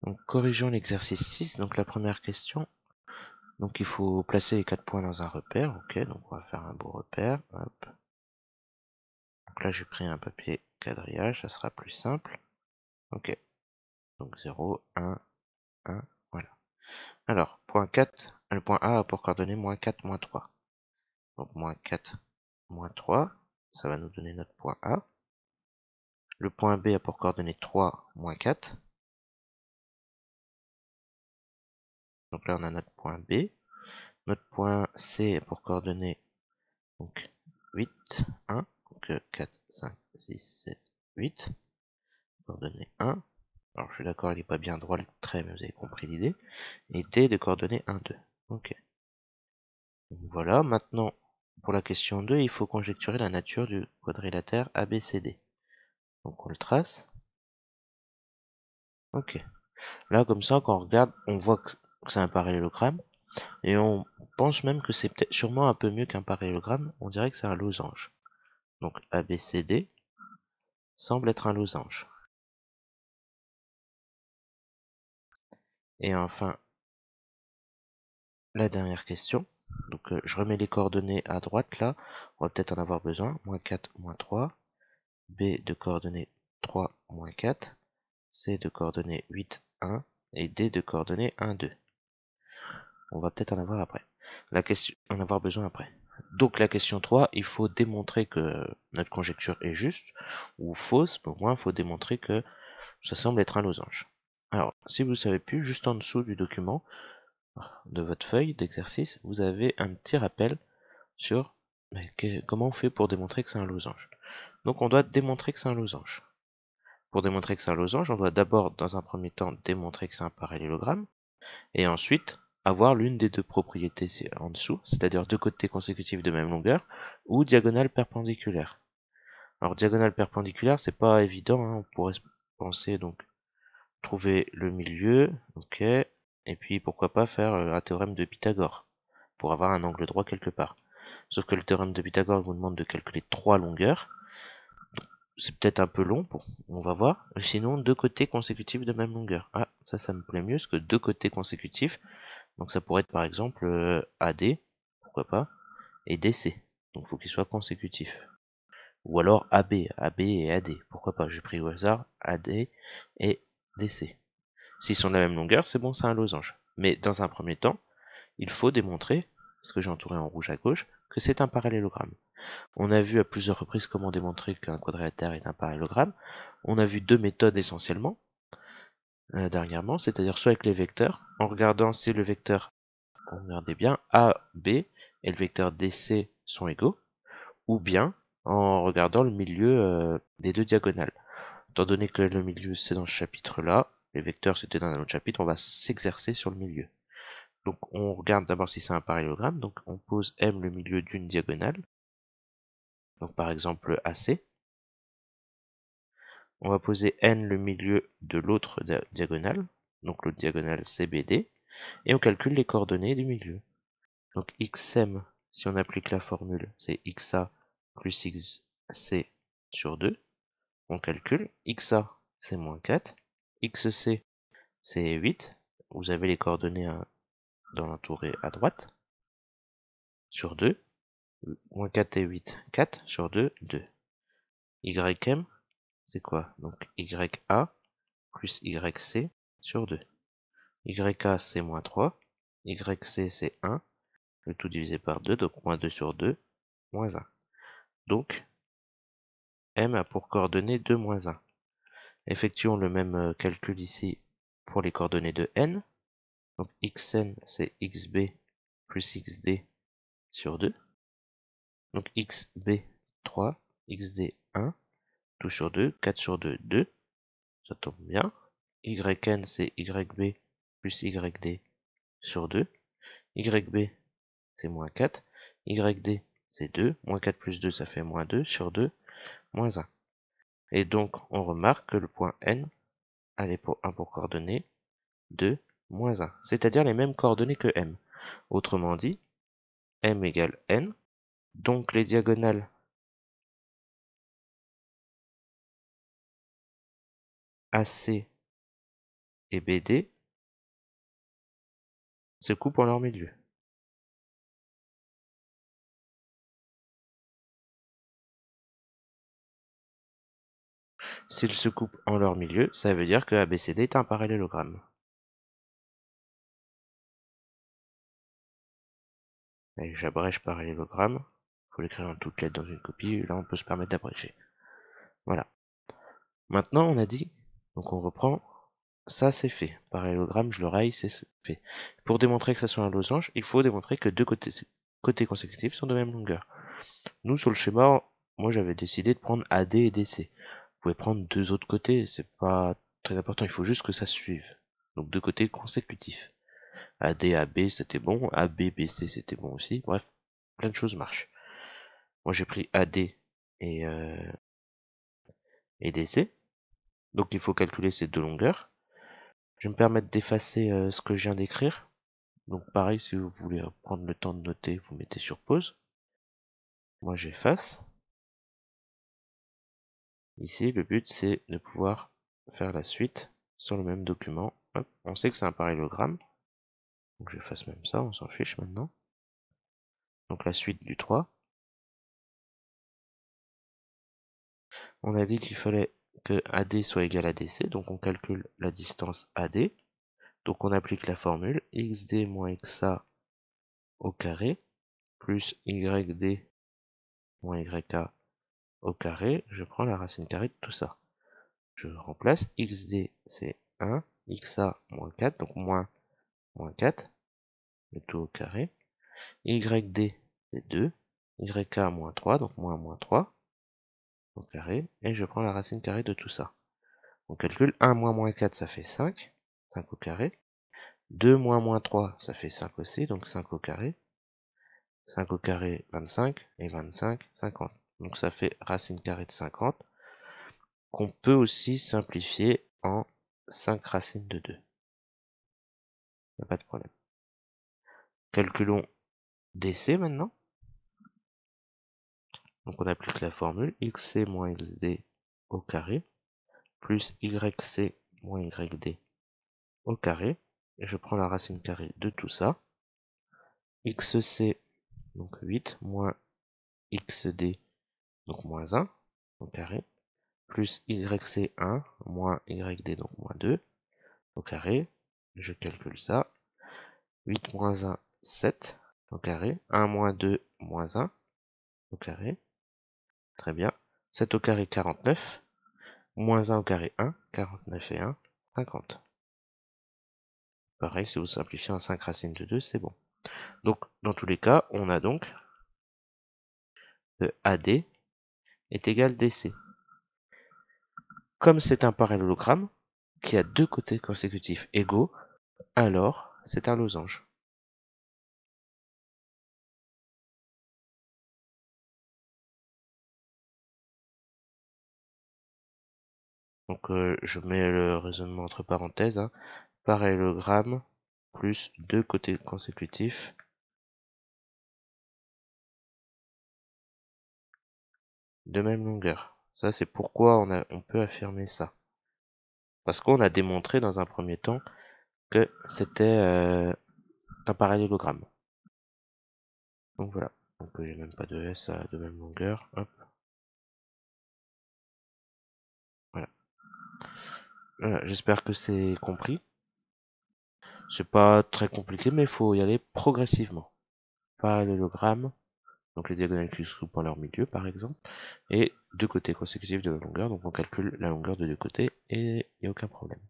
Donc corrigeons l'exercice 6, donc la première question. Donc il faut placer les 4 points dans un repère, ok, donc on va faire un beau repère, hop. Donc là j'ai pris un papier quadrillage, ça sera plus simple. Ok, donc 0, 1, 1, voilà. Alors, point 4, le point A a pour coordonnées moins 4, moins 3. Donc moins 4, moins 3, ça va nous donner notre point A. Le point B a pour coordonnées 3, moins 4. Donc là on a notre point B. Notre point C a pour coordonnées donc 8, 1. Donc 4, 5, 6, 7, 8. Coordonnées 1. Alors je suis d'accord, il n'est pas bien droit le trait, mais vous avez compris l'idée. Et D de coordonnées 1, 2. Ok. Donc voilà, maintenant pour la question 2, il faut conjecturer la nature du quadrilatère ABCD. Donc on le trace. Ok. Là comme ça, quand on regarde, on voit que c'est un parallélogramme. Et on pense même que c'est peut-être sûrement un peu mieux qu'un parallélogramme. On dirait que c'est un losange. Donc ABCD semble être un losange. Et enfin, la dernière question. Donc je remets les coordonnées à droite là. On va peut-être en avoir besoin. Moins 4, moins 3. B de coordonnées 3, moins 4. C de coordonnées 8, 1. Et D de coordonnées 1, 2. On va peut-être en avoir après. En avoir besoin après. Donc la question 3, il faut démontrer que notre conjecture est juste ou fausse, mais au moins il faut démontrer que ça semble être un losange. Alors, si vous ne savez plus, juste en dessous du document de votre feuille d'exercice, vous avez un petit rappel sur comment on fait pour démontrer que c'est un losange. Donc on doit démontrer que c'est un losange. Pour démontrer que c'est un losange, on doit d'abord, dans un premier temps, démontrer que c'est un parallélogramme, et ensuite avoir l'une des deux propriétés en dessous, c'est-à-dire deux côtés consécutifs de même longueur, ou diagonale perpendiculaire. Alors diagonale perpendiculaire, c'est pas évident, hein, on pourrait penser donc trouver le milieu, ok, et puis pourquoi pas faire un théorème de Pythagore, pour avoir un angle droit quelque part. Sauf que le théorème de Pythagore vous demande de calculer trois longueurs, c'est peut-être un peu long, on va voir. Sinon, deux côtés consécutifs de même longueur. Ah, ça me plaît mieux, parce que deux côtés consécutifs, donc ça pourrait être par exemple AD, pourquoi pas, et DC. Donc il faut qu'ils soient consécutifs. Ou alors AB et AD, pourquoi pas, j'ai pris au hasard AD et DC. S'ils sont de la même longueur, c'est bon, c'est un losange. Mais dans un premier temps, il faut démontrer, ce que j'ai entouré en rouge à gauche, que c'est un parallélogramme. On a vu à plusieurs reprises comment démontrer qu'un quadrilatère est un parallélogramme. On a vu deux méthodes essentiellement, dernièrement, c'est-à-dire soit avec les vecteurs, en regardant si le vecteur, regardez bien, A, B et le vecteur DC sont égaux, ou bien en regardant le milieu des deux diagonales. Étant donné que le milieu c'est dans ce chapitre-là, les vecteurs c'était dans un autre chapitre, on va s'exercer sur le milieu. Donc on regarde d'abord si c'est un parallélogramme, donc on pose M le milieu d'une diagonale, donc par exemple AC. On va poser N le milieu de l'autre diagonale, donc l'autre diagonale CBD, et on calcule les coordonnées du milieu. Donc XM, si on applique la formule, c'est XA plus XC sur 2. On calcule. XA, c'est moins 4. XC, c'est 8. Vous avez les coordonnées dans l'entouré à droite. Sur 2. Moins 4 et 8, 4. Sur 2, 2. YM, c'est quoi? Donc YA plus YC sur 2. YA, c'est moins 3. YC, c'est 1. Le tout divisé par 2, donc moins 2 sur 2, moins 1. Donc, M a pour coordonnées 2, moins 1. Effectuons le même calcul ici pour les coordonnées de N. Donc xn, c'est xb plus xd sur 2. Donc xb, 3, xd, 1, tout sur 2, 4 sur 2, 2. Ça tombe bien. Yn, c'est yb plus yd sur 2. Yb, c'est moins 4. Yd, c'est 2. Moins 4 plus 2, ça fait moins 2 sur 2, moins 1. Et donc, on remarque que le point N a un pour coordonnées 2, moins 1. C'est-à-dire les mêmes coordonnées que M. Autrement dit, M égale N. Donc les diagonales AC et BD se coupent en leur milieu. S'ils se coupent en leur milieu, ça veut dire que ABCD est un parallélogramme. Et j'abrège parallélogramme. Il faut l'écrire en toutes lettres dans une copie. Là, on peut se permettre d'abréger. Voilà. Maintenant, on a dit, donc on reprend, ça c'est fait. Parallélogramme, je le raille, c'est fait. Pour démontrer que ça soit un losange, il faut démontrer que deux côtés consécutifs sont de même longueur. Nous, sur le schéma, moi j'avais décidé de prendre AD et DC. Vous pouvez prendre deux autres côtés, c'est pas très important, il faut juste que ça suive. Donc deux côtés consécutifs. AD, AB c'était bon, AB, BC c'était bon aussi, bref, plein de choses marchent. Moi j'ai pris AD et DC, donc il faut calculer ces deux longueurs. Je vais me permettre d'effacer ce que je viens d'écrire. Donc pareil, si vous voulez prendre le temps de noter, vous mettez sur pause. Moi j'efface. Ici, le but c'est de pouvoir faire la suite sur le même document. Hop, on sait que c'est un parallélogramme. Donc j'efface même ça, on s'en fiche maintenant. Donc la suite du 3. On a dit qu'il fallait que AD soit égal à DC, donc on calcule la distance AD. Donc on applique la formule xd moins xa au carré plus yd moins yk au carré. Je prends la racine carrée de tout ça. Je remplace xd c'est 1, xa moins 4, donc moins 4, le tout au carré. Yd c'est 2, yk moins 3, donc moins 3 au carré, et je prends la racine carrée de tout ça. On calcule 1 moins 4, ça fait 5, 5 au carré. 2 moins 3, ça fait 5 aussi, donc 5 au carré. 5 au carré, 25, et 25, 50. Donc ça fait racine carrée de 50, qu'on peut aussi simplifier en 5 racines de 2. Il n'y a pas de problème. Calculons DC maintenant. Donc on applique la formule xc moins xd au carré plus yc moins yd au carré. Et je prends la racine carrée de tout ça. xc, donc 8, moins xd, donc moins 1 au carré, plus yc 1, moins yd, donc moins 2 au carré. Je calcule ça. 8 moins 1, 7 au carré. 1 moins 2, moins 1 au carré. Très bien. 7 au carré, 49. Moins 1 au carré, 1. 49 et 1, 50. Pareil, si vous simplifiez en 5 racines de 2, c'est bon. Donc, dans tous les cas, on a donc que AD est égal DC. Comme c'est un parallélogramme qui a deux côtés consécutifs égaux, alors c'est un losange. Donc je mets le raisonnement entre parenthèses. Hein. Parallélogramme plus deux côtés consécutifs de même longueur. Ça c'est pourquoi on peut affirmer ça. Parce qu'on a démontré dans un premier temps que c'était un parallélogramme. Donc voilà. Donc j'ai même pas de S de même longueur. Hop. Voilà. Voilà. J'espère que c'est compris. C'est pas très compliqué, mais il faut y aller progressivement. Parallélogramme, donc les diagonales qui se coupent en leur milieu par exemple, et deux côtés consécutifs de la longueur, donc on calcule la longueur de deux côtés et il n'y a aucun problème.